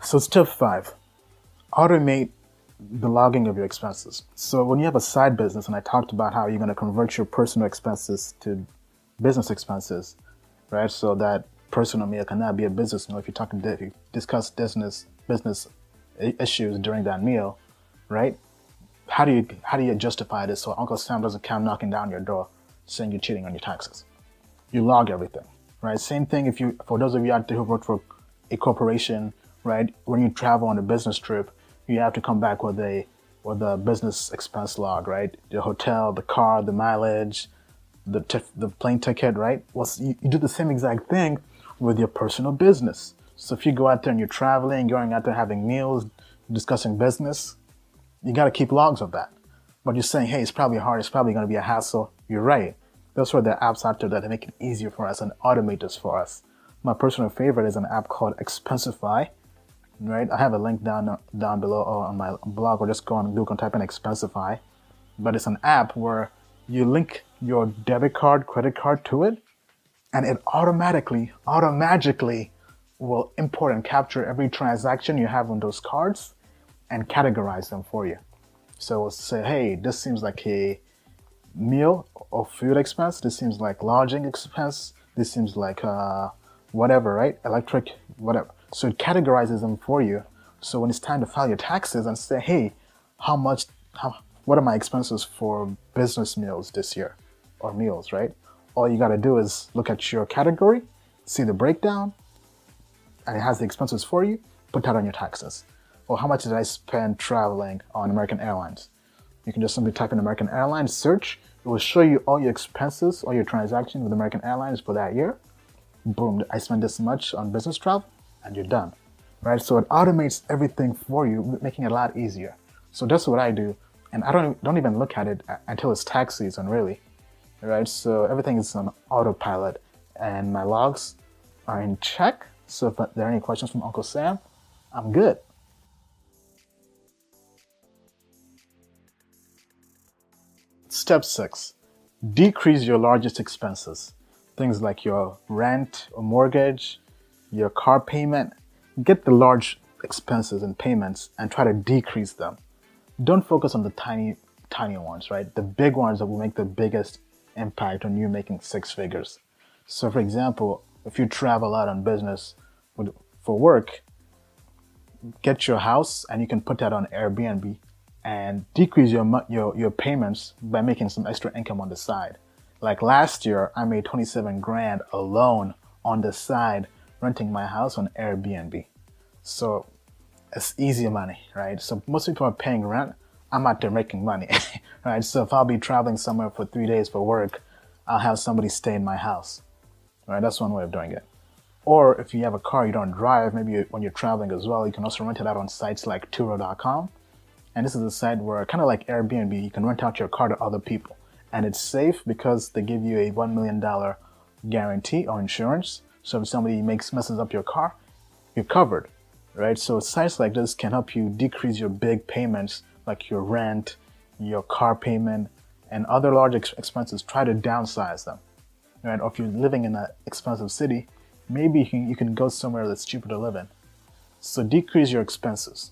So step 5, automate the logging of your expenses. So when you have a side business, and I talked about how you're going to convert your personal expenses to business expenses, right? So that personal meal cannot be a business meal if if you discuss business issues during that meal, right? How do you justify this so Uncle Sam doesn't come knocking down your door saying you're cheating on your taxes? You log everything, right? Same thing if you, for those of you out there who work for a corporation, right? When you travel on a business trip, you have to come back with a business expense log, right? The hotel, the car, the mileage, the plane ticket, right? Well, you do the same exact thing with your personal business. So if you go out there and you're traveling, going out there having meals, discussing business, you got to keep logs of that. But you're saying, hey, it's probably hard, it's probably going to be a hassle. You're right. Those are the apps out there that make it easier for us and automate this for us. My personal favorite is an app called Expensify, right? I have a link down below on my blog, or just go on Google and type in Expensify. But it's an app where you link your debit card, credit card to it, and it automatically will import and capture every transaction you have on those cards and categorize them for you. So it'll say, hey, this seems like a meal or food expense. This seems like lodging expense. This seems like whatever, right? Electric, whatever. So it categorizes them for you. So when it's time to file your taxes and say, hey, what are my expenses for business meals this year, or meals, right? All you got to do is look at your category, see the breakdown, and it has the expenses for you. Put that on your taxes. Or how much did I spend traveling on American Airlines? You can just simply type in American Airlines, search. It will show you all your expenses, all your transactions with American Airlines for that year. Boom, I spent this much on business travel, and you're done, right? So it automates everything for you, making it a lot easier. So that's what I do, and I don't even look at it until it's tax season, really, right? So everything is on autopilot, and my logs are in check. So if there are any questions from Uncle Sam, I'm good. Step 6, decrease your largest expenses. Things like your rent or mortgage, your car payment. Get the large expenses and payments and try to decrease them. Don't focus on the tiny ones, right? The big ones that will make the biggest impact on you making 6 figures. So for example, if you travel out on business for work, get your house and you can put that on Airbnb and decrease your payments by making some extra income on the side. Like last year, I made 27 grand alone on the side renting my house on Airbnb. So it's easy money, right? So most people are paying rent. I'm out there making money, right? So if I'll be traveling somewhere for 3 days for work, I'll have somebody stay in my house, right? That's one way of doing it. Or if you have a car you don't drive, maybe when you're traveling as well, you can also rent it out on sites like Turo.com. And this is a site where, kind of like Airbnb, you can rent out your car to other people. And it's safe because they give you a $1 million guarantee or insurance. So if somebody messes up your car, you're covered, right? So sites like this can help you decrease your big payments, like your rent, your car payment, and other large expenses. Try to downsize them, right? Or if you're living in an expensive city, maybe you can go somewhere that's cheaper to live in. So decrease your expenses.